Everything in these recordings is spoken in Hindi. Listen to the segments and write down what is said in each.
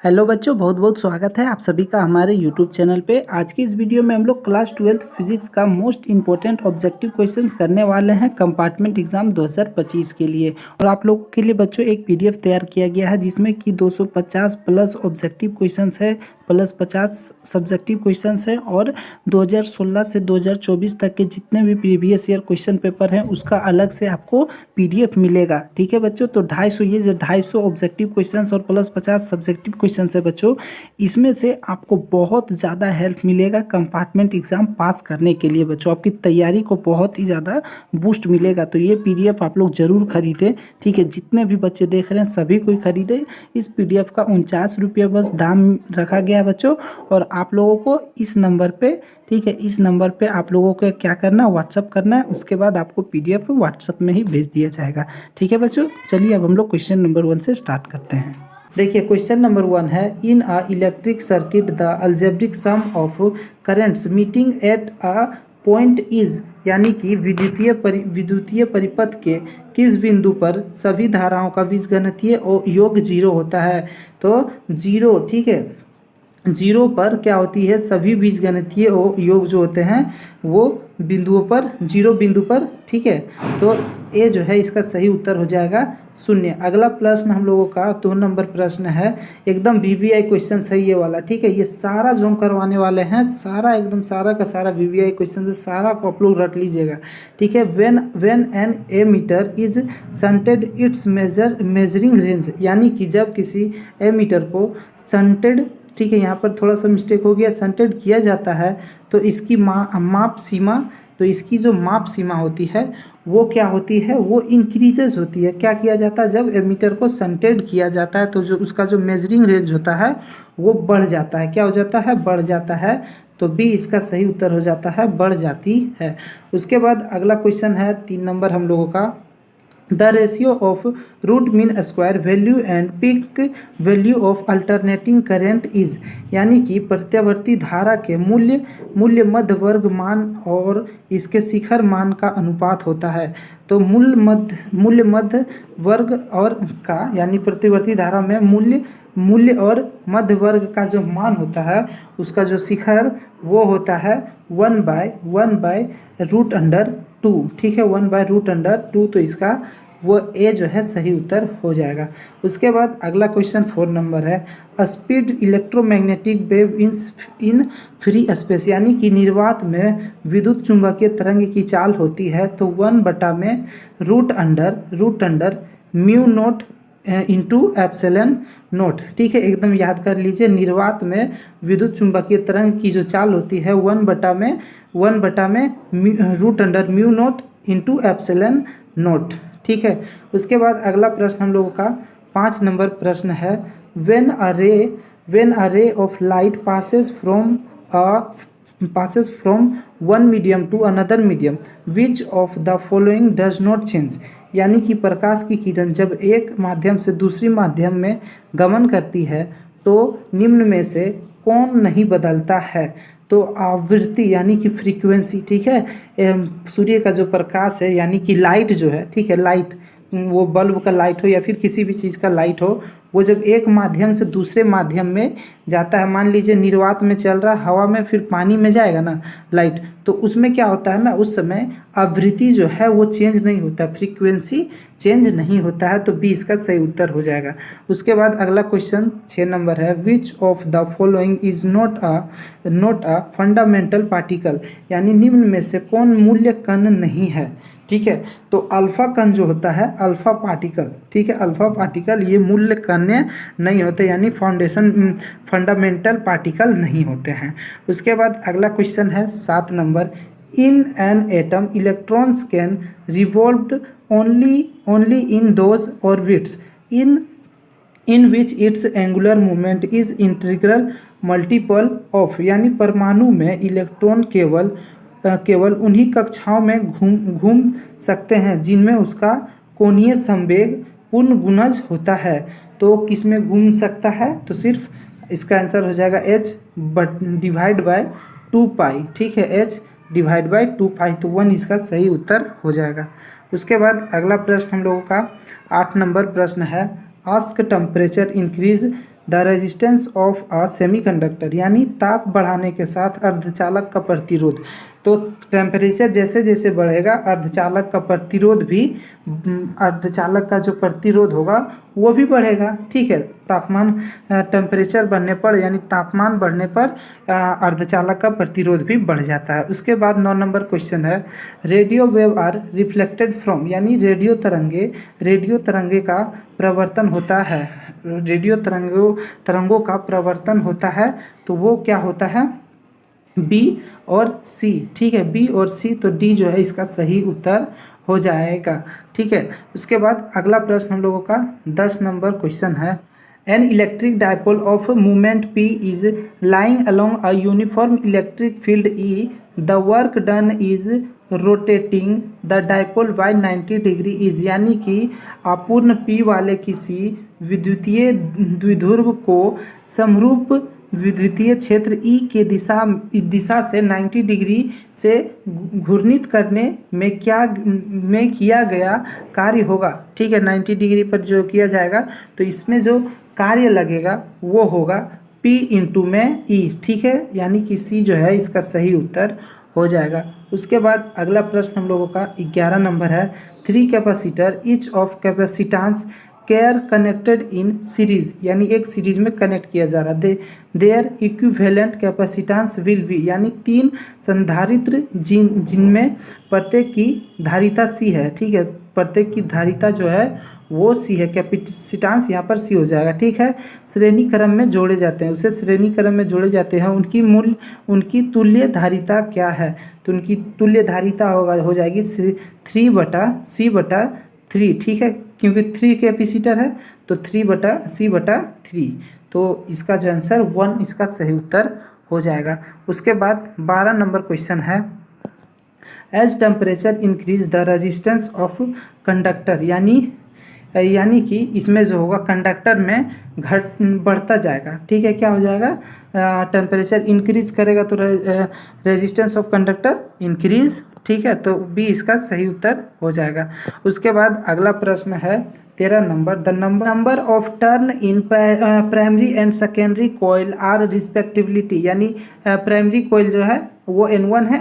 हेलो बच्चों, बहुत बहुत स्वागत है आप सभी का हमारे यूट्यूब चैनल पे। आज की इस वीडियो में हम लोग क्लास 12th फिजिक्स का मोस्ट इंपॉर्टेंट ऑब्जेक्टिव क्वेश्चंस करने वाले हैं कंपार्टमेंट एग्जाम 2025 के लिए। और आप लोगों के लिए बच्चों एक पीडीएफ तैयार किया गया है जिसमें कि 250 प्लस ऑब्जेक्टिव क्वेश्चंस है, प्लस 50 सब्जेक्टिव क्वेश्चंस है और 2016 से 2024 तक के जितने भी प्रीवियस ईयर क्वेश्चन पेपर हैं उसका अलग से आपको पीडीएफ मिलेगा। ठीक है बच्चों, तो 250 ये जो 250 ऑब्जेक्टिव क्वेश्चंस और प्लस 50 सब्जेक्टिव क्वेश्चन है बच्चों, इसमें से आपको बहुत ज़्यादा हेल्प मिलेगा कंपार्टमेंट एग्जाम पास करने के लिए। बच्चों आपकी तैयारी को बहुत ही ज़्यादा बूस्ट मिलेगा, तो ये पीडीएफ आप लोग ज़रूर खरीदें। ठीक है, जितने भी बच्चे देख रहे हैं सभी कोई खरीदे। इस पीडीएफ का 49 रुपये बस दाम रखा गया है बच्चों। और आप लोगों को इस नंबर पे, ठीक है, इस नंबर पे आप लोगों को क्या करना है, व्हाट्सअप करना है। उसके बाद आपको पीडीएफ व्हाट्सअप में ही भेज दिया जाएगा। ठीक है बच्चों, चलिए अब हम लोग क्वेश्चन नंबर 1 से स्टार्ट करते हैं। देखिए क्वेश्चन नंबर 1 है, in a electric circuit the algebraic sum of currents meeting at a point is, यानी कि विद्युतीय परिपथ के किस बिंदु पर सभी धाराओं का बीजगणितीय योग 0 होता है। तो 0, ठीक है, 0 पर क्या होती है, सभी बीजगणितीय योग जो होते हैं वो बिंदुओं पर, 0 बिंदु पर। ठीक है, तो ए जो है इसका सही उत्तर हो जाएगा 0। अगला प्रश्न हम लोगों का 2 नंबर प्रश्न है, एकदम वीवीआई क्वेश्चन सही ये वाला। ठीक है, ये सारा जो हम करवाने वाले हैं सारा एकदम सारा का सारा वीवीआई क्वेश्चन है, सारा को आप लोग रट लीजिएगा। ठीक है, when an ammeter is shunted its measuring range, यानी कि जब किसी ए मीटर को शंटेड, ठीक है, यहाँ पर थोड़ा सा मिस्टेक हो गया, शंटेड किया जाता है तो इसकी माप सीमा, तो इसकी जो माप सीमा होती है वो क्या होती है, वो इंक्रीजेज होती है। क्या किया जाता है, जब एमीटर को शंटेड किया जाता है तो जो उसका जो मेजरिंग रेंज होता है वो बढ़ जाता है। क्या हो जाता है, बढ़ जाता है। तो बी इसका सही उत्तर हो जाता है, बढ़ जाती है। उसके बाद अगला क्वेश्चन है 3 नंबर हम लोगों का, the ratio of root mean square value and peak value of alternating current is, यानी कि प्रत्यावर्ती धारा के मूल्य मध्य वर्ग मान और इसके शिखर मान का अनुपात होता है। तो मूल्य मध्य वर्ग और का, यानी प्रतिवर्ती धारा में मूल्य और मध्य वर्ग का जो मान होता है उसका जो शिखर वो होता है 1/√2। ठीक है, 1/√2, तो इसका वो ए जो है सही उत्तर हो जाएगा। उसके बाद अगला क्वेश्चन 4 नंबर है, speed electromagnetic wave in free space, यानी कि निर्वात में विद्युत चुंबकीय तरंग की चाल होती है तो 1/√रूट under mu nought into epsilon nought. ठीक है, एकदम याद कर लीजिए, निर्वात में विद्युत चुंबकीय तरंग की जो चाल होती है 1/√अंडर mu nought into epsilon nought. ठीक है, उसके बाद अगला प्रश्न हम लोगों का 5 नंबर प्रश्न है, व्हेन अ रे of light passes from one medium to another medium, which of the following does not change, यानी कि प्रकाश की किरण जब एक माध्यम से दूसरी माध्यम में गमन करती है तो निम्न में से कौन नहीं बदलता है। तो आवृत्ति यानी कि फ्रीक्वेंसी, ठीक है, सूर्य का जो प्रकाश है यानी कि लाइट जो है, ठीक है, लाइट, वो बल्ब का लाइट हो या फिर किसी भी चीज़ का लाइट हो, वो जब एक माध्यम से दूसरे माध्यम में जाता है, मान लीजिए निर्वात में चल रहा हवा में फिर पानी में जाएगा ना लाइट, तो उसमें क्या होता है ना, उस समय आवृत्ति जो है वो चेंज नहीं होता, फ्रीक्वेंसी चेंज नहीं होता है। तो बी इसका सही उत्तर हो जाएगा। उसके बाद अगला क्वेश्चन 6 नंबर है, which of the following is not a fundamental particle, यानी निम्न में से कौन मूल्य कण नहीं है। ठीक है, तो अल्फा कण जो होता है, अल्फा पार्टिकल, ठीक है, अल्फा पार्टिकल ये मूल्य कण नहीं होते, यानी फंडामेंटल पार्टिकल नहीं होते हैं। उसके बाद अगला क्वेश्चन है 7 number, in an atom electrons can revolve only in those orbits in which it's angular movement is integral multiple of, यानी परमाणु में इलेक्ट्रॉन केवल उन्हीं कक्षाओं में घूम सकते हैं जिनमें उसका कोणीय संवेग पूर्ण गुणज होता है। तो किस में घूम सकता है, तो सिर्फ इसका आंसर हो जाएगा h/2π। ठीक है, h/2π, तो 1 इसका सही उत्तर हो जाएगा। उसके बाद अगला प्रश्न हम लोगों का 8 नंबर प्रश्न है, ask temperature increase the resistance of a semiconductor, यानी ताप बढ़ाने के साथ अर्धचालक का प्रतिरोध। तो टेम्परेचर जैसे जैसे बढ़ेगा अर्धचालक का प्रतिरोध भी, अर्धचालक का जो प्रतिरोध होगा वो भी बढ़ेगा। ठीक है, तापमान टेम्परेचर बढ़ने पर यानी तापमान बढ़ने पर अर्धचालक का प्रतिरोध भी बढ़ जाता है। उसके बाद 9 नंबर क्वेश्चन है, radio wave are reflected from, यानी रेडियो तरंगे का प्रवर्तन होता है, रेडियो तरंगों का प्रवर्तन होता है, तो वो क्या होता है, बी और सी। ठीक है, बी और सी, तो डी जो है इसका सही उत्तर हो जाएगा। ठीक है, उसके बाद अगला प्रश्न हम लोगों का 10 नंबर क्वेश्चन है, an electric dipole of moment P is lying along a uniform electric field E, the work done is rotating the dipole by 90 degree is, यानी कि अपूर्ण पी वाले किसी विद्युतीय द्विध्रुव को समरूप विद्युतीय क्षेत्र ई के दिशा से 90 डिग्री से घूर्णित करने में किया गया कार्य होगा। ठीक है, 90 डिग्री पर जो किया जाएगा तो इसमें जो कार्य लगेगा वो होगा P इंटू में E। ठीक है, यानी कि C जो है इसका सही उत्तर हो जाएगा। उसके बाद अगला प्रश्न हम लोगों का 11 नंबर है, 3 capacitor each of capacitance C are connected in series, यानी एक सीरीज में कनेक्ट किया जा रहा है, their equivalent capacitance will be, यानी 3 संधारित्र जिनमें प्रत्येक की धारिता C है। ठीक है, प्रत्येक की धारिता जो है वो C है, कैपेसिटेंस यहाँ पर C हो जाएगा। ठीक है, श्रेणी क्रम में जोड़े जाते हैं, उसे श्रेणी क्रम में जोड़े जाते हैं, उनकी तुल्य धारिता क्या है, तो उनकी तुल्य धारिता हो जाएगी 3/C/3। ठीक है, क्योंकि 3 कैपेसिटर है तो 3/C/3, तो इसका जो आंसर 1 इसका सही उत्तर हो जाएगा। उसके बाद 12 नंबर क्वेश्चन है, as temperature increase the resistance of conductor, यानी कि इसमें जो होगा कंडक्टर में बढ़ता जाएगा। ठीक है, क्या हो जाएगा, टेम्परेचर इंक्रीज करेगा तो रेजिस्टेंस ऑफ कंडक्टर इंक्रीज। ठीक है, तो बी इसका सही उत्तर हो जाएगा। उसके बाद अगला प्रश्न है 13 नंबर, the number of turn in primary and secondary coil are respectively, यानी प्राइमरी कोयल जो है वो N1 है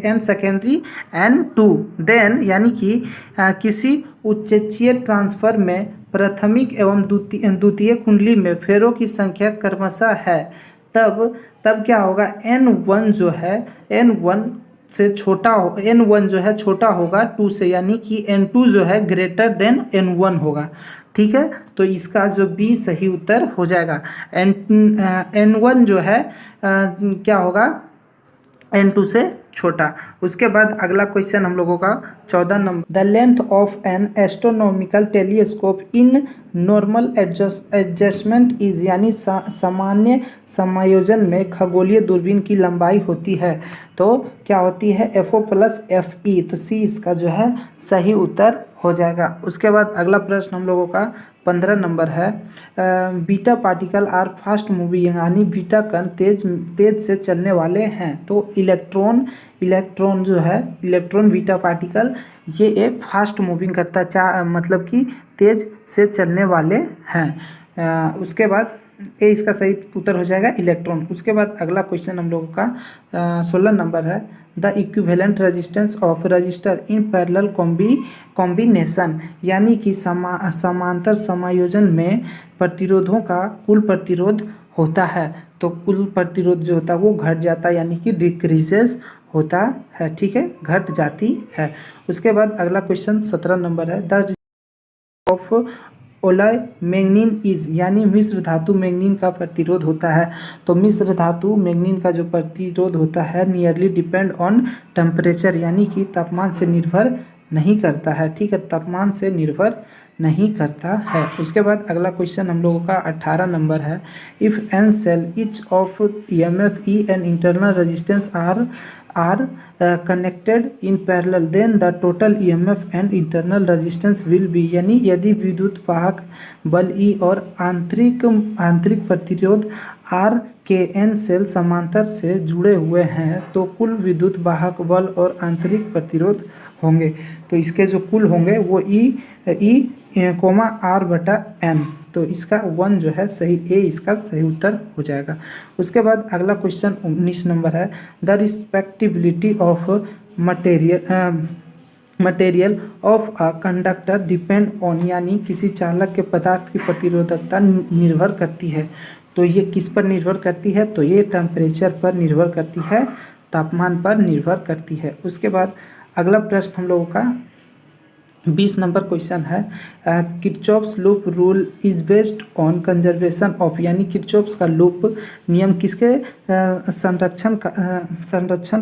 एंड सेकेंडरी N2। देन यानी कि किसी उच्चकीय ट्रांसफर में प्राथमिक एवं द्वितीय कुंडली में फेरों की संख्या क्रमशः है, तब क्या होगा, N1 जो है N1 से छोटा हो, N1 जो है छोटा होगा 2 से, यानी कि N2 जो है ग्रेटर देन N1 होगा। ठीक है, तो इसका जो बी सही उत्तर हो जाएगा। N1 जो है क्या होगा, N2 से छोटा। उसके बाद अगला क्वेश्चन हम लोगों का 14 number, the length of N astronomical telescope in normal adjustment is, यानी सामान्य समायोजन में खगोलीय दूरबीन की लंबाई होती है, तो क्या होती है, FO + FE, तो C इसका जो है सही उत्तर हो जाएगा। उसके बाद अगला प्रश्न हम लोगों का 15 नंबर है, beta particle are fast moving, यानी बीटा कण तेज से चलने वाले हैं, तो इलेक्ट्रॉन जो है, इलेक्ट्रॉन बीटा पार्टिकल ये एक फास्ट मूविंग करता है, मतलब कि तेज से चलने वाले हैं। उसके बाद ए इसका सही उत्तर हो जाएगा इलेक्ट्रॉन। उसके बाद अगला क्वेश्चन हम लोगों का 16 नंबर है, the equivalent resistance of register in parallel combination, यानी कि समांतर समायोजन में प्रतिरोधों का कुल प्रतिरोध होता है, तो कुल प्रतिरोध जो होता है वो घट जाता है, यानी कि डिक्रीजेस होता है। ठीक है, घट जाती है। उसके बाद अगला क्वेश्चन 17 नंबर है, द ऑफ ओलॉय मैग्नीन इज, यानी मिश्र धातु मैग्नीन का प्रतिरोध होता है, तो मिश्र धातु मैग्नीन का जो प्रतिरोध होता है नियरली डिपेंड ऑन टेम्परेचर, यानी कि तापमान से निर्भर नहीं करता है। ठीक है, तापमान से निर्भर नहीं करता है। उसके बाद अगला क्वेश्चन हम लोगों का 18 नंबर है, if an cell each of EMF E and internal resistance are connected in parallel then the total EMF and internal resistance will be, यानी यदि विद्युत वाहक बल E और आंतरिक प्रतिरोध R के N सेल समांतर से जुड़े हुए हैं, तो कुल विद्युत वाहक बल और आंतरिक प्रतिरोध होंगे, तो इसके जो कुल होंगे वो E, R/N। तो इसका 1 जो है सही, ए इसका सही उत्तर हो जाएगा। उसके बाद अगला क्वेश्चन 19 नंबर है, द रिस्पेक्टिबिलिटी of material of a conductor depend on, यानी किसी चालक के पदार्थ की प्रतिरोधकता निर्भर करती है। तो ये किस पर निर्भर करती है? तो ये टेम्परेचर पर निर्भर करती है, तापमान पर निर्भर करती है। उसके बाद अगला प्रश्न हम लोगों का 20 नंबर क्वेश्चन है, Kirchhoff's loop rule is based on conservation of, यानी किरचॉफ्स का लूप नियम किसके संरक्षण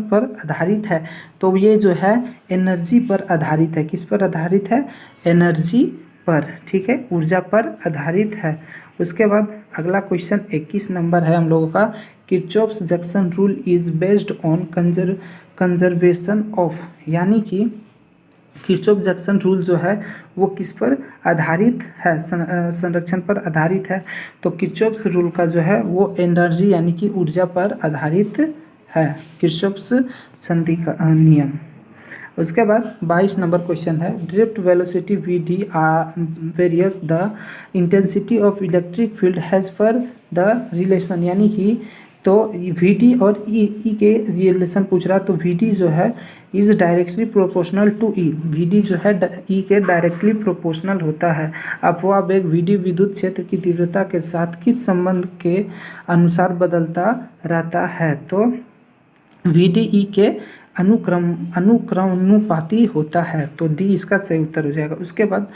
पर आधारित है? तो ये जो है एनर्जी पर आधारित है। किस पर आधारित है? एनर्जी पर, ठीक है, ऊर्जा पर आधारित है। उसके बाद अगला क्वेश्चन 21 नंबर है हम लोगों का, Kirchhoff's junction rule is based on conservation of, यानी कि किरचॉफ जंक्शन रूल जो है वो किस पर आधारित है? संरक्षण पर आधारित है। तो किरचॉफ्स रूल का जो है वो एनर्जी यानी कि ऊर्जा पर आधारित है, किरचॉफ्स संधि का नियम। उसके बाद 22 नंबर क्वेश्चन है, drift velocity V D are versus the intensity of electric field has per the relation, यानी कि तो वी डी और ई के रिलेशन पूछ रहा है। तो वी डी जो है is directly proportional to E, V D जो है ई के डायरेक्टली प्रोपोर्शनल होता है। अपवाह वेग वी डी विद्युत क्षेत्र की तीव्रता के साथ किस संबंध के अनुसार बदलता रहता है? तो वी डी ई के अनुक्रमानुपाती होता है। तो डी इसका सही उत्तर हो जाएगा। उसके बाद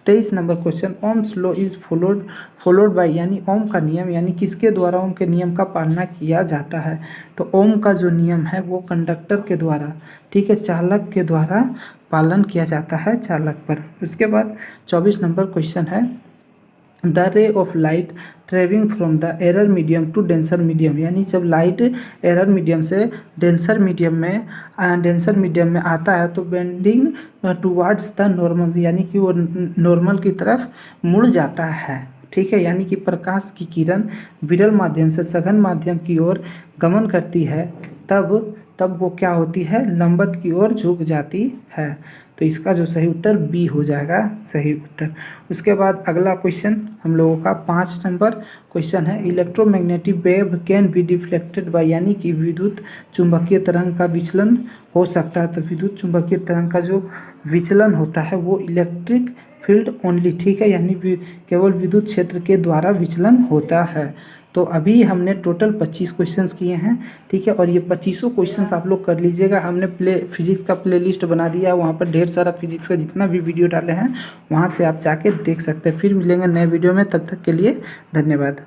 23 number question, Ohm's law is followed by, यानी ओम का नियम, यानी किसके द्वारा ओम के नियम का पालना किया जाता है? तो ओम का जो नियम है वो कंडक्टर के द्वारा, ठीक है, चालक के द्वारा पालन किया जाता है, चालक पर। उसके बाद 24 नंबर क्वेश्चन है, the ray of light travelling from the rarer medium to denser medium, यानी जब लाइट एरर मीडियम से डेंसर मीडियम में आता है तो बेंडिंग टुवर्ड्स द नॉर्मल, यानी कि वो नॉर्मल की तरफ मुड़ जाता है, ठीक है, यानी कि प्रकाश की किरण विरल माध्यम से सघन माध्यम की ओर गमन करती है, तब वो क्या होती है? लंबवत की ओर झुक जाती है। तो इसका जो सही उत्तर बी हो जाएगा, सही उत्तर। उसके बाद अगला क्वेश्चन हम लोगों का 5 नंबर क्वेश्चन है, electromagnetic wave can be deflected by, यानी कि विद्युत चुंबकीय तरंग का विचलन हो सकता है। तो विद्युत चुंबकीय तरंग का जो विचलन होता है वो इलेक्ट्रिक फील्ड ओनली, ठीक है, यानी केवल विद्युत क्षेत्र के द्वारा विचलन होता है। तो अभी हमने टोटल 25 क्वेश्चंस किए हैं, ठीक है, और ये 25 क्वेश्चंस आप लोग कर लीजिएगा। हमने फिजिक्स का प्लेलिस्ट बना दिया है, वहाँ पर ढेर सारा फिजिक्स का जितना भी वीडियो डाले हैं वहाँ से आप जाके देख सकते हैं। फिर मिलेंगे नए वीडियो में, तब तक के लिए धन्यवाद।